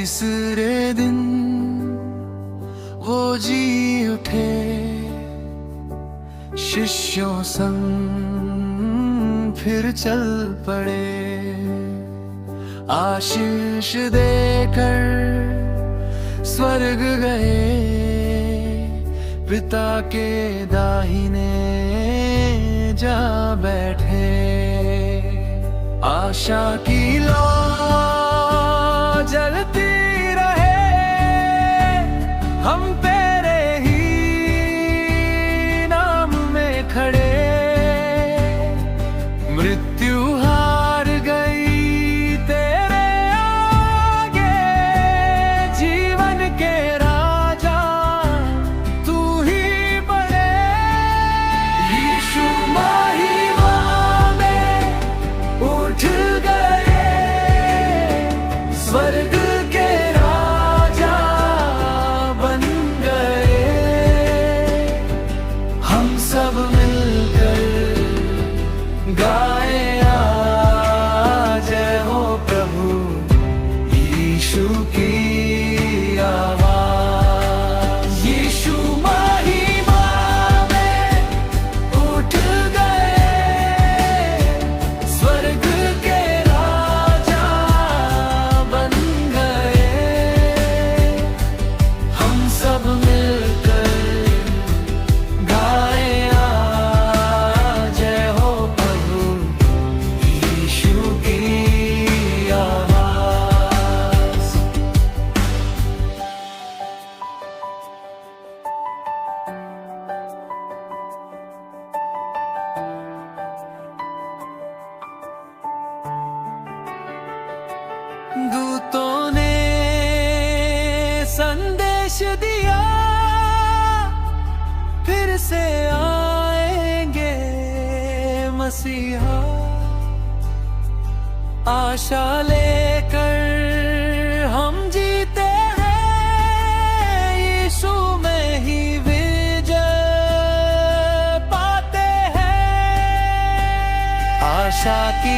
तीसरे दिन वो जी उठे, शिष्यों संग फिर चल पड़े। आशीष देकर स्वर्ग गए, पिता के दाहिने जा बैठे। आशा की लौ जलती रहे, हम तेरे ही नाम में खड़े। मृत्यु हार गई तेरे आगे, जीवन के राजा तू ही बने। यीशु महिमा में उठ गए, स्वर्ग के राजा बन गए। हम सब मिलकर गाए आज जय हो प्रभु यीशु की आवाज। यीशु महिमा में उठ गए, स्वर्ग के राजा बन गए। हम सब मिलकर गाए आज जय हो प्रभु यीशु की आवाज। दूतों ने संदेश दिया, फिर से आएंगे मसीहा। आशा लेकर हम जीते हैं, यीशु में ही विजय पाते हैं। आशा की